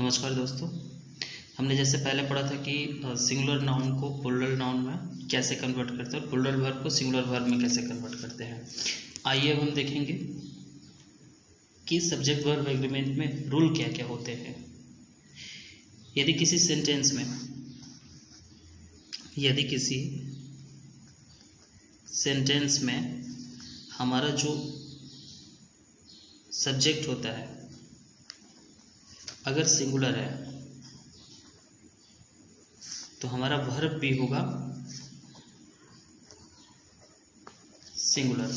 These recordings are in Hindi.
नमस्कार दोस्तों। हमने जैसे पहले पढ़ा था कि सिंगुलर नाउन को प्लूरल नाउन में कैसे कन्वर्ट करते हैं और प्लूरल वर्ब को सिंगुलर वर्ब में कैसे कन्वर्ट करते हैं। आइए अब हम देखेंगे कि सब्जेक्ट वर्ब एग्रीमेंट में रूल क्या क्या होते हैं। यदि किसी सेंटेंस में हमारा जो सब्जेक्ट होता है अगर सिंगुलर है तो हमारा वर्ब भी होगा सिंगुलर।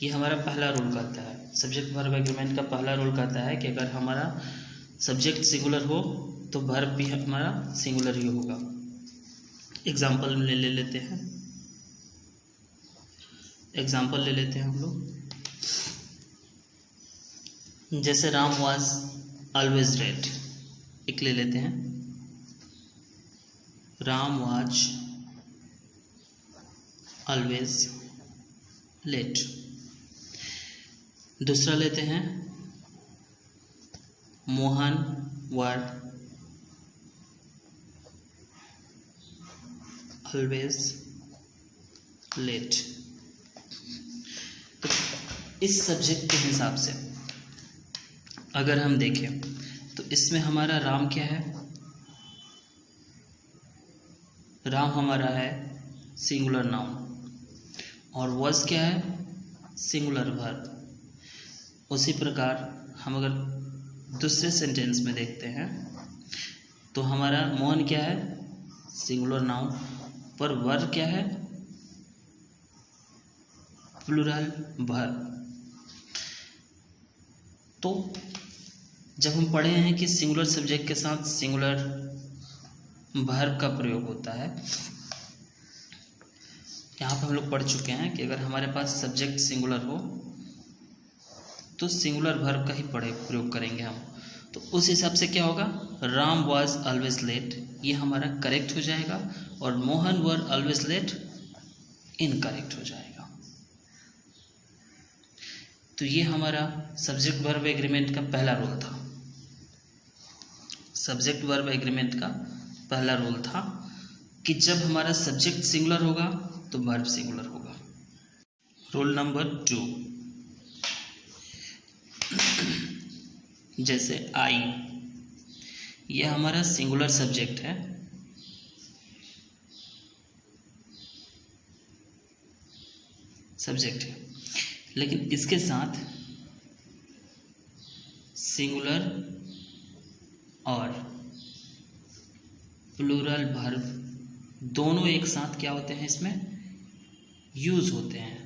ये हमारा पहला रूल कहता है, सब्जेक्ट वर्ब एग्रीमेंट का पहला रूल कहता है कि अगर हमारा सब्जेक्ट सिंगुलर हो तो वर्ब भी हमारा सिंगुलर ही होगा। एग्जाम्पल ले लेते हैं हम लोग। जैसे राम वाज ऑलवेज लेट, एक ले लेते हैं, राम वाज ऑलवेज लेट। दूसरा लेते हैं, मोहन वर ऑलवेज लेट। तो इस सब्जेक्ट के हिसाब से अगर हम देखें तो इसमें हमारा राम क्या है, राम हमारा है सिंगुलर नाउन और वॉज क्या है, सिंगुलर वर्ब। उसी प्रकार हम अगर दूसरे सेंटेंस में देखते हैं तो हमारा मोहन क्या है, सिंगुलर नाउन, पर वर्ब क्या है, प्लूरल वर्ब। तो जब हम पढ़े हैं कि सिंगुलर सब्जेक्ट के साथ सिंगुलर वर्ब का प्रयोग होता है, यहाँ पर हम लोग पढ़ चुके हैं कि अगर हमारे पास सब्जेक्ट सिंगुलर हो तो सिंगुलर वर्ब का ही प्रयोग करेंगे हम। तो उस हिसाब से क्या होगा, राम वाज ऑलवेज लेट ये हमारा करेक्ट हो जाएगा और Mohan were always late incorrect हो जाएगा। तो ये हमारा सब्जेक्ट वर्ब एग्रीमेंट का पहला रूल था। सब्जेक्ट वर्ब एग्रीमेंट का पहला रूल था कि जब हमारा सब्जेक्ट सिंगुलर होगा तो वर्ब सिंगुलर होगा। रूल नंबर 2, जैसे आई, ये हमारा सिंगुलर सब्जेक्ट है, लेकिन इसके साथ सिंगुलर और प्लूरल वर्ब दोनों एक साथ क्या होते हैं, इसमें यूज होते हैं।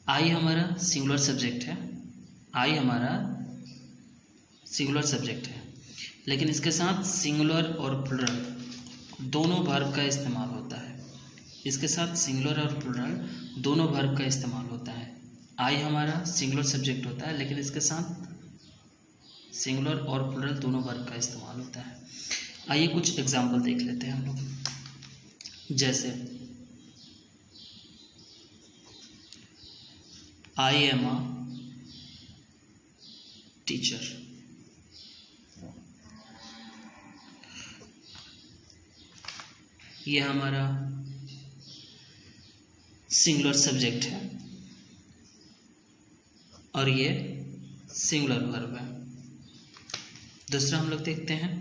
आई हमारा सिंगुलर सब्जेक्ट है, लेकिन इसके साथ सिंगुलर और प्लूरल दोनों वर्ब का इस्तेमाल होता है। आई हमारा सिंगुलर सब्जेक्ट होता है, लेकिन इसके साथ सिंगुलर और प्लूरल दोनों वर्ब का इस्तेमाल होता है। आइए कुछ एग्जाम्पल देख लेते हैं हम लोग। जैसे आई एम अ टीचर, ये हमारा सिंगुलर सब्जेक्ट है और ये सिंगुलर वर्ब है। दूसरा हम लोग देखते हैं,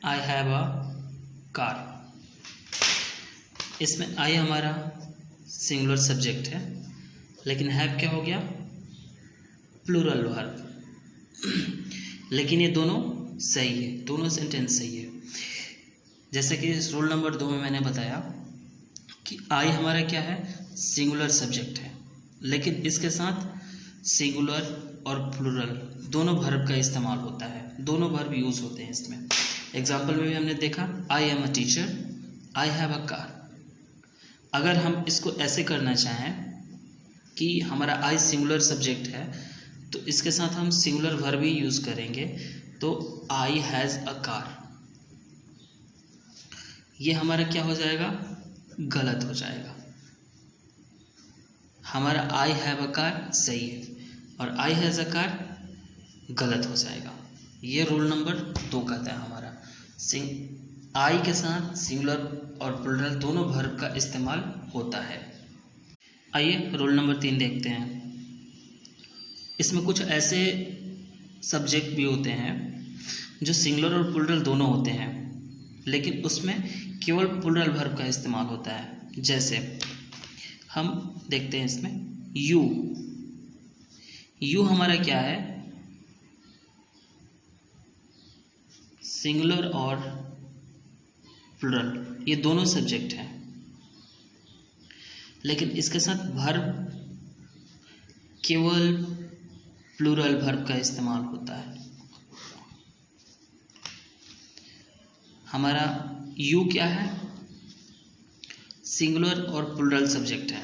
आई हैव अ कार। इसमें आई हमारा सिंगुलर सब्जेक्ट है, लेकिन हैव क्या हो गया, प्लूरल वर्ब। लेकिन ये दोनों सही है, दोनों सेंटेंस सही है। जैसे कि इस रूल नंबर 2 में मैंने बताया कि आई हमारा क्या है, सिंगुलर सब्जेक्ट है, लेकिन इसके साथ सिंगुलर और प्लूरल दोनों वर्ब का इस्तेमाल होता है, दोनों वर्ब यूज होते हैं इसमें। एग्जाम्पल में भी हमने देखा, I am a teacher, I have a car. अगर हम इसको ऐसे करना चाहें कि हमारा आई सिंगुलर सब्जेक्ट है तो इसके साथ हम सिंगुलर वर्ब ही यूज़ करेंगे, तो आई हैज़ अ कार। ये हमारा क्या हो जाएगा, गलत हो जाएगा। हमारा आई हैव अ कार सही है और आई हैज़ अ कार गलत हो जाएगा। ये रूल नंबर 2 कहता है हमारा आई के साथ सिंगुलर और प्लूरल दोनों वर्ब का इस्तेमाल होता है। आइए रूल नंबर 3 देखते हैं। इसमें कुछ ऐसे सब्जेक्ट भी होते हैं जो सिंगुलर और प्लूरल दोनों होते हैं, लेकिन उसमें केवल प्लूरल वर्ब का इस्तेमाल होता है। जैसे हम देखते हैं इसमें यू हमारा क्या है, सिंगुलर और प्लूरल ये दोनों सब्जेक्ट हैं, लेकिन इसके साथ वर्ब केवल प्लूरल वर्ब का इस्तेमाल होता है। हमारा यू क्या है, सिंगुलर और प्लूरल सब्जेक्ट है।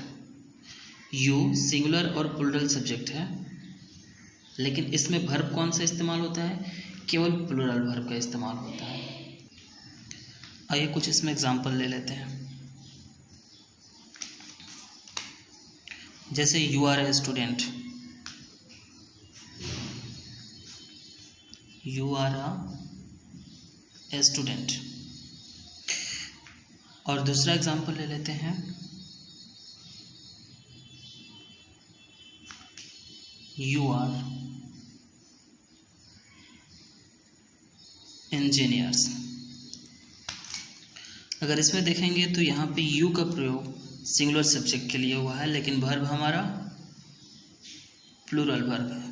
यू सिंगुलर और प्लूरल सब्जेक्ट है, लेकिन इसमें वर्ब कौन सा इस्तेमाल होता है, केवल प्लूरल वर्ब का इस्तेमाल होता है। आइए कुछ इसमें एग्जांपल ले लेते हैं। जैसे you are a student, you are a student. और दूसरा एग्जांपल ले लेते हैं, यू आर इंजीनियर्स। अगर इसमें देखेंगे तो यहाँ पे यू का प्रयोग सिंगुलर सब्जेक्ट के लिए हुआ है, लेकिन वर्ब हमारा प्लूरल वर्ब है।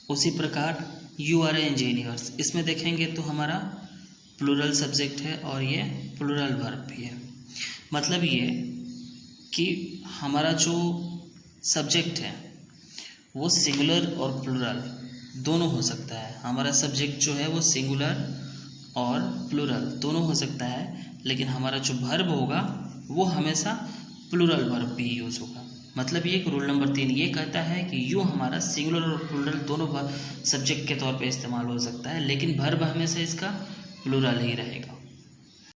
उसी प्रकार यू आर ए इंजीनियर्स, इसमें देखेंगे तो हमारा प्लूरल सब्जेक्ट है और ये प्लूरल वर्ब भी है। मतलब ये कि हमारा जो सब्जेक्ट है वो सिंगुलर और प्लूरल दोनों हो सकता है। हमारा सब्जेक्ट जो है वो सिंगुलर और प्लूरल दोनों हो सकता है, लेकिन हमारा जो वर्ब होगा वो हमेशा प्लूरल वर्ब भी यूज़ होगा। मतलब ये रूल नंबर 3 ये कहता है कि यू हमारा सिंगुलर और प्लूरल दोनों सब्जेक्ट के तौर पे इस्तेमाल हो सकता है, लेकिन वर्ब हमेशा इसका प्लूरल ही रहेगा।